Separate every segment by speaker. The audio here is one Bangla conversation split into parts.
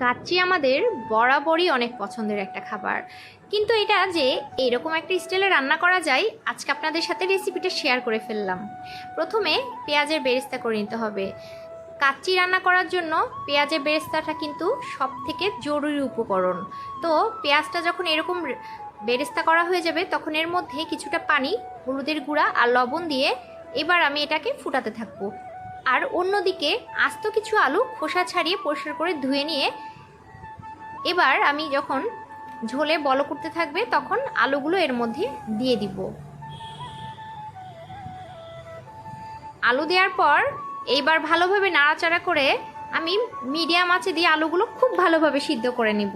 Speaker 1: কাচ্চি আমাদের বরাবরই অনেক পছন্দের একটা খাবার, কিন্তু এটা যে এরকম একটা স্টাইলে রান্না করা যায় আজকে আপনাদের সাথে রেসিপিটা শেয়ার করে ফেললাম। প্রথমে পেঁয়াজের বেরেস্তা করে নিতে হবে। কাচ্চি রান্না করার জন্য পেঁয়াজের বেরেস্তাটা কিন্তু সব থেকে জরুরি উপকরণ। তো পেঁয়াজটা যখন এরকম বেরেস্তা করা হয়ে যাবে তখন এর মধ্যে কিছুটা পানি, হলুদের গুঁড়া আর লবণ দিয়ে এবার আমি এটাকে ফুটাতে থাকবো। আর অন্যদিকে আস্ত কিছু আলু খোসা ছাড়িয়ে পরিষ্কার করে ধুয়ে নিয়ে এবার আমি যখন ঝোলে বলক উঠতে থাকবে তখন আলুগুলো এর মধ্যে দিয়ে দিব। আলু দেওয়ার পর এইবার ভালোভাবে নাড়াচাড়া করে আমি মিডিয়াম আঁচে দিয়ে আলুগুলো খুব ভালোভাবে সিদ্ধ করে নিব।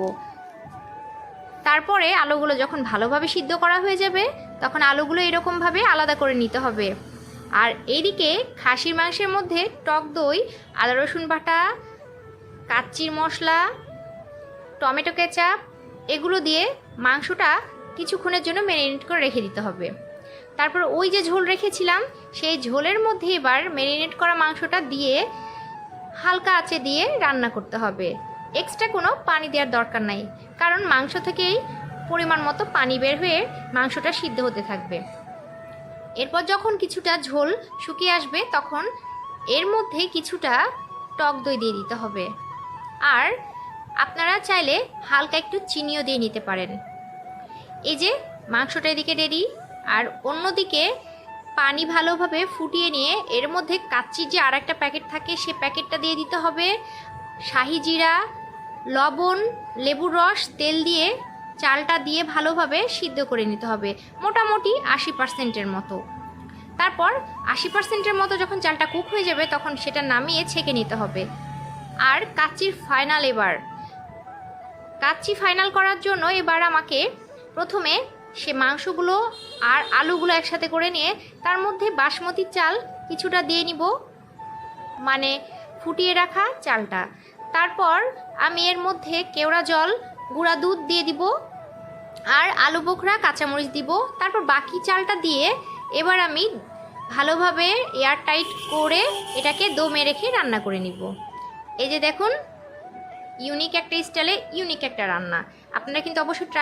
Speaker 1: তারপরে আলুগুলো যখন ভালোভাবে সিদ্ধ করা হয়ে যাবে তখন আলুগুলো এরকমভাবে আলাদা করে নিতে হবে। আর এইদিকে খাসির মাংসের মধ্যে টক দই, আদা রসুন বাটা, কাচ্চির মশলা, টমেটো কেচাপ এগুলো দিয়ে মাংসটা কিছুক্ষণের জন্য ম্যারিনেট করে রেখে দিতে হবে। তারপর ওই যে ঝোল রেখেছিলাম সেই ঝোলের মধ্যে এবার ম্যারিনেট করা মাংসটা দিয়ে হালকা আঁচে দিয়ে রান্না করতে হবে। এক্সট্রা কোনো পানি দেওয়ার দরকার নাই, কারণ মাংস থেকেই পরিমাণ মতো পানি বের হয়ে মাংসটা সিদ্ধ হতে থাকবে। এরপর যখন কিছুটা ঝোল শুকিয়ে আসবে তখন এর মধ্যে কিছুটা টক দই দিয়ে দিতে হবে। আর আপনারা চাইলে হালকা একটু চিনিও দিয়ে নিতে পারেন। এই যে মাংসটা এদিকে রেডি, আর অন্যদিকে পানি ভালোভাবে ফুটিয়ে নিয়ে এর মধ্যে কাচ্চির যে আর একটা প্যাকেট থাকে সে প্যাকেটটা দিয়ে দিতে হবে। শাহি জিরা, লবণ, লেবুর রস, তেল দিয়ে চালটা দিয়ে ভালোভাবে সিদ্ধ করে নিতে হবে, মোটামুটি 80%-এর মতো। তারপর 80%-এর মতো যখন চালটা কুক হয়ে যাবে তখন সেটা নামিয়ে ছেঁকে নিতে হবে। আর কাচ্চি ফাইনাল করার জন্য এবার আমাকে প্রথমে সে মাংসগুলো আর আলুগুলো একসাথে করে নিয়ে তার মধ্যে বাসমতি চাল কিছুটা দিয়ে নিব, মানে ফুটিয়ে রাখা চালটা। তারপর আমি এর মধ্যে কেওড়া জল, গুঁড়া দুধ দিয়ে দিব আর আলু বোখরা, কাঁচামরিচ দিব। তারপর বাকি চালটা দিয়ে এবার আমি ভালোভাবে এয়ার টাইট করে এটাকে দমে রেখে রান্না করে নিব। এই যে দেখুন, ইউনিক একটা স্টাইলে ইউনিক একটা রান্না। আপনারা কিন্তু অবশ্যই ট্রাই